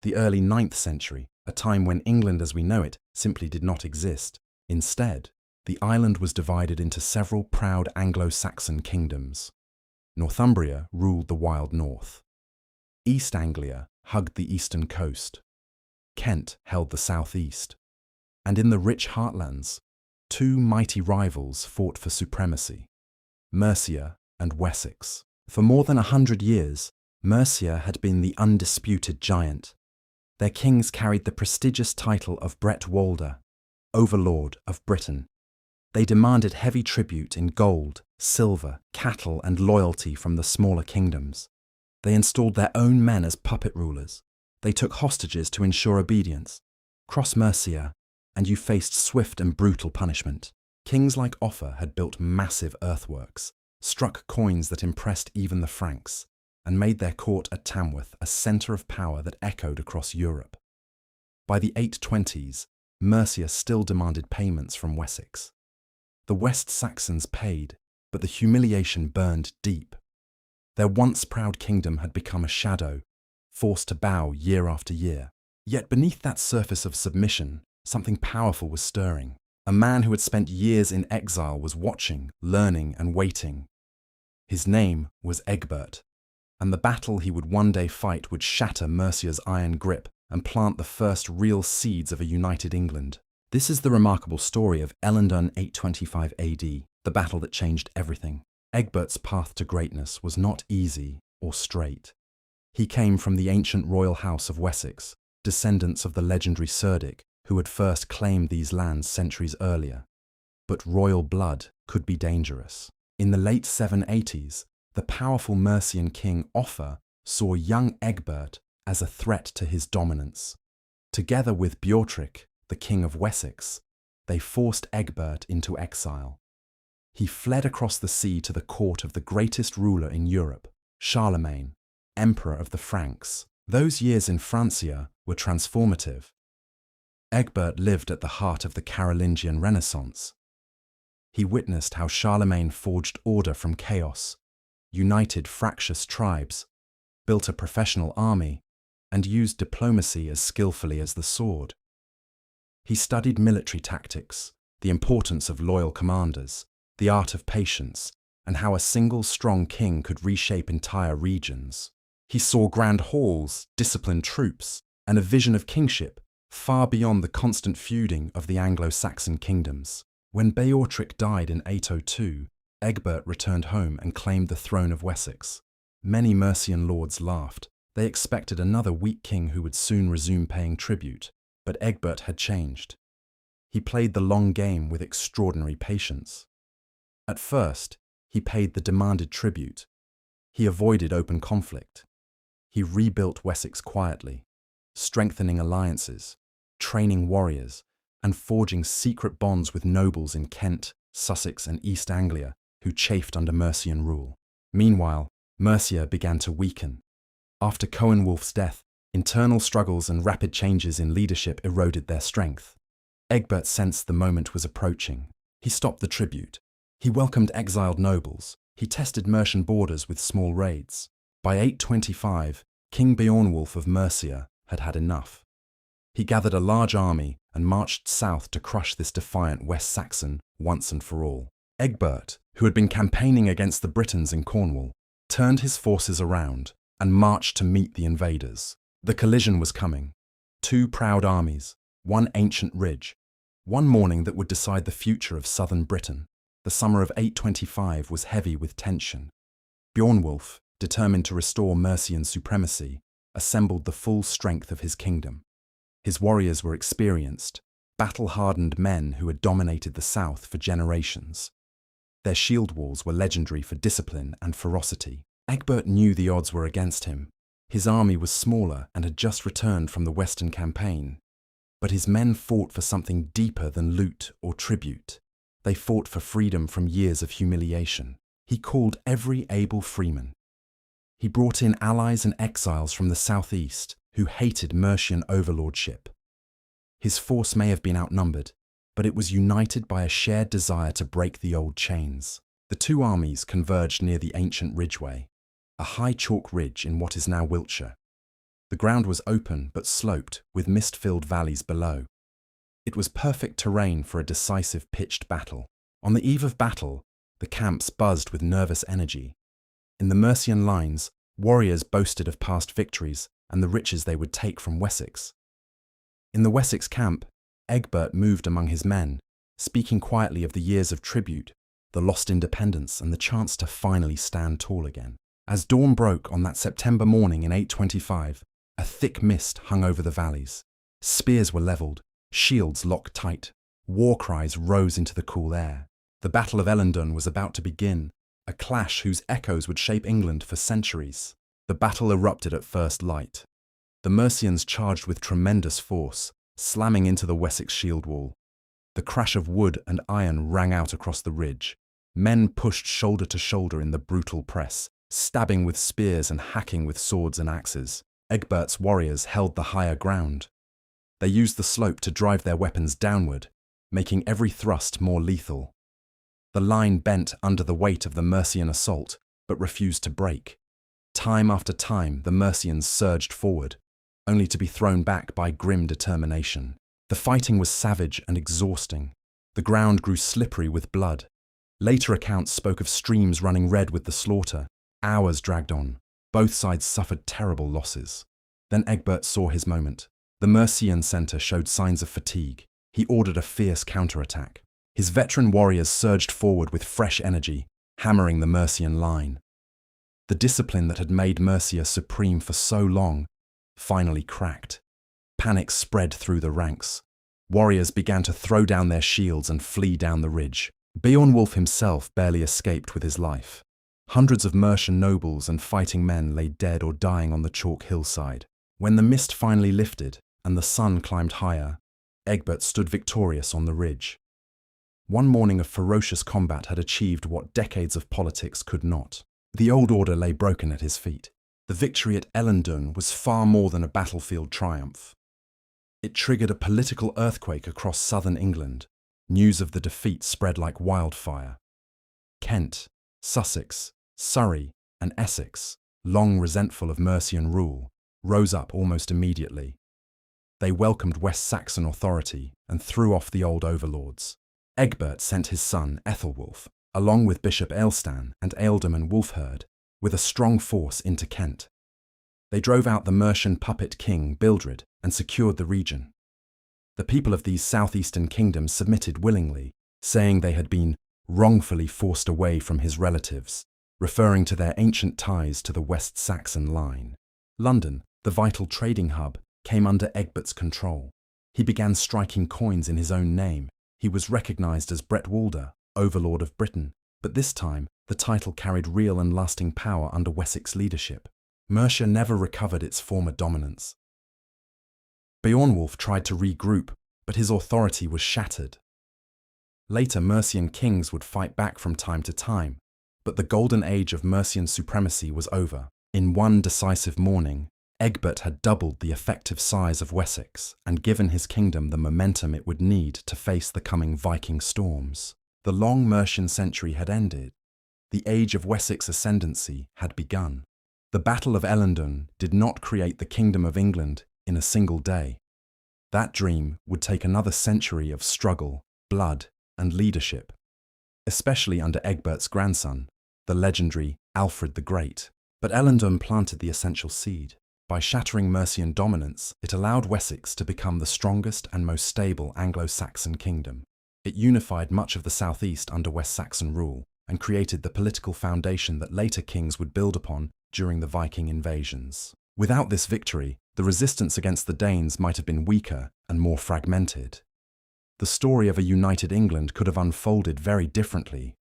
the early 9th century, a time when England as we know it simply did not exist. Instead, the island was divided into several proud Anglo-Saxon kingdoms. Northumbria ruled the wild north. East Anglia hugged the eastern coast. Kent held the southeast. And in the rich heartlands, two mighty rivals fought for supremacy: Mercia and Wessex. For more than 100 years, Mercia had been the undisputed giant. Their kings carried the prestigious title of Bretwalda, Overlord of Britain. They demanded heavy tribute in gold, silver, cattle, and loyalty from the smaller kingdoms. They installed their own men as puppet rulers. They took hostages to ensure obedience. Cross Mercia, and you faced swift and brutal punishment. Kings like Offa had built massive earthworks, struck coins that impressed even the Franks, and made their court at Tamworth a centre of power that echoed across Europe. By the 820s, Mercia still demanded payments from Wessex. The West Saxons paid, but the humiliation burned deep. Their once proud kingdom had become a shadow, forced to bow year after year. Yet beneath that surface of submission, something powerful was stirring. A man who had spent years in exile was watching, learning, and waiting. His name was Egbert, and the battle he would one day fight would shatter Mercia's iron grip and plant the first real seeds of a united England. This is the remarkable story of Ellendun 825 AD, the battle that changed everything. Egbert's path to greatness was not easy or straight. He came from the ancient royal house of Wessex, descendants of the legendary Cerdic, who had first claimed these lands centuries earlier. But royal blood could be dangerous. In the late 780s, the powerful Mercian king Offa saw young Egbert as a threat to his dominance. Together with Beorhtric, the king of Wessex, they forced Egbert into exile. He fled across the sea to the court of the greatest ruler in Europe, Charlemagne, Emperor of the Franks. Those years in Francia were transformative. Egbert lived at the heart of the Carolingian Renaissance. He witnessed how Charlemagne forged order from chaos, united fractious tribes, built a professional army, and used diplomacy as skillfully as the sword. He studied military tactics, the importance of loyal commanders, the art of patience, and how a single strong king could reshape entire regions. He saw grand halls, disciplined troops, and a vision of kingship far beyond the constant feuding of the Anglo-Saxon kingdoms. When Beorhtric died in 802, Egbert returned home and claimed the throne of Wessex. Many Mercian lords laughed. They expected another weak king who would soon resume paying tribute. But Egbert had changed. He played the long game with extraordinary patience. At first, he paid the demanded tribute. He avoided open conflict. He rebuilt Wessex quietly, strengthening alliances, training warriors, and forging secret bonds with nobles in Kent, Sussex, and East Anglia who chafed under Mercian rule. Meanwhile, Mercia began to weaken. After Coenwulf's death, internal struggles and rapid changes in leadership eroded their strength. Egbert sensed the moment was approaching. He stopped the tribute. He welcomed exiled nobles. He tested Mercian borders with small raids. By 825, King Beornwulf of Mercia had had enough. He gathered a large army and marched south to crush this defiant West Saxon once and for all. Egbert, who had been campaigning against the Britons in Cornwall, turned his forces around and marched to meet the invaders. The collision was coming. Two proud armies, one ancient ridge, one morning that would decide the future of southern Britain. The summer of 825 was heavy with tension. Beornwulf, determined to restore Mercian supremacy, assembled the full strength of his kingdom. His warriors were experienced, battle-hardened men who had dominated the south for generations. Their shield walls were legendary for discipline and ferocity. Egbert knew the odds were against him. His army was smaller and had just returned from the Western campaign. But his men fought for something deeper than loot or tribute. They fought for freedom from years of humiliation. He called every able freeman. He brought in allies and exiles from the southeast who hated Mercian overlordship. His force may have been outnumbered, but it was united by a shared desire to break the old chains. The two armies converged near the ancient Ridgeway, a high chalk ridge in what is now Wiltshire. The ground was open but sloped, with mist-filled valleys below. It was perfect terrain for a decisive pitched battle. On the eve of battle, the camps buzzed with nervous energy. In the Mercian lines, warriors boasted of past victories and the riches they would take from Wessex. In the Wessex camp, Egbert moved among his men, speaking quietly of the years of tribute, the lost independence, and the chance to finally stand tall again. As dawn broke on that September morning in 825, a thick mist hung over the valleys. Spears were levelled, shields locked tight, war cries rose into the cool air. The Battle of Ellendun was about to begin, a clash whose echoes would shape England for centuries. The battle erupted at first light. The Mercians charged with tremendous force, slamming into the Wessex shield wall. The crash of wood and iron rang out across the ridge. Men pushed shoulder to shoulder in the brutal press, stabbing with spears and hacking with swords and axes. Egbert's warriors held the higher ground. They used the slope to drive their weapons downward, making every thrust more lethal. The line bent under the weight of the Mercian assault, but refused to break. Time after time, the Mercians surged forward, only to be thrown back by grim determination. The fighting was savage and exhausting. The ground grew slippery with blood. Later accounts spoke of streams running red with the slaughter. Hours dragged on. Both sides suffered terrible losses. Then Egbert saw his moment. The Mercian centre showed signs of fatigue. He ordered a fierce counterattack. His veteran warriors surged forward with fresh energy, hammering the Mercian line. The discipline that had made Mercia supreme for so long finally cracked. Panic spread through the ranks. Warriors began to throw down their shields and flee down the ridge. Beornwulf himself barely escaped with his life. Hundreds of Mercian nobles and fighting men lay dead or dying on the chalk hillside. When the mist finally lifted and the sun climbed higher, Egbert stood victorious on the ridge. One morning of ferocious combat had achieved what decades of politics could not. The old order lay broken at his feet. The victory at Ellendun was far more than a battlefield triumph. It triggered a political earthquake across southern England. News of the defeat spread like wildfire. Kent, Sussex, Surrey, and Essex, long resentful of Mercian rule, rose up almost immediately. They welcomed West Saxon authority and threw off the old overlords. Egbert sent his son Ethelwulf, along with Bishop Aelstan and Ealdorman Wulfherd, with a strong force into Kent. They drove out the Mercian puppet king Bildred and secured the region. The people of these southeastern kingdoms submitted willingly, saying they had been wrongfully forced away from his relatives, referring to their ancient ties to the West Saxon line. London, the vital trading hub, came under Egbert's control. He began striking coins in his own name. He was recognised as Bretwalda, overlord of Britain, but this time the title carried real and lasting power under Wessex leadership. Mercia never recovered its former dominance. Beornwulf tried to regroup, but his authority was shattered. Later Mercian kings would fight back from time to time, but the golden age of Mercian supremacy was over. In one decisive morning, Egbert had doubled the effective size of Wessex and given his kingdom the momentum it would need to face the coming Viking storms. The long Mercian century had ended. The age of Wessex ascendancy had begun. The Battle of Ellendun did not create the Kingdom of England in a single day. That dream would take another century of struggle, blood, and leadership, especially under Egbert's grandson, the legendary Alfred the Great. But Ellendun planted the essential seed. By shattering Mercian dominance, it allowed Wessex to become the strongest and most stable Anglo-Saxon kingdom. It unified much of the southeast under West Saxon rule and created the political foundation that later kings would build upon during the Viking invasions. Without this victory, the resistance against the Danes might have been weaker and more fragmented. The story of a united England could have unfolded very differently,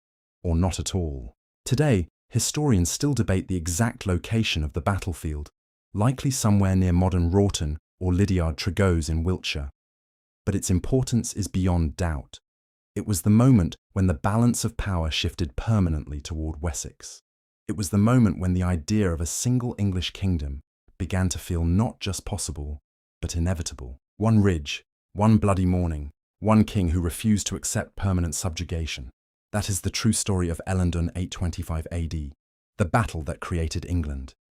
or not at all. Today, historians still debate the exact location of the battlefield, likely somewhere near modern Wroughton or Lydiard Tregose in Wiltshire. But its importance is beyond doubt. It was the moment when the balance of power shifted permanently toward Wessex. It was the moment when the idea of a single English kingdom began to feel not just possible, but inevitable. One ridge, one bloody morning, one king who refused to accept permanent subjugation. That is the true story of Ellendun 825 AD, the battle that created England.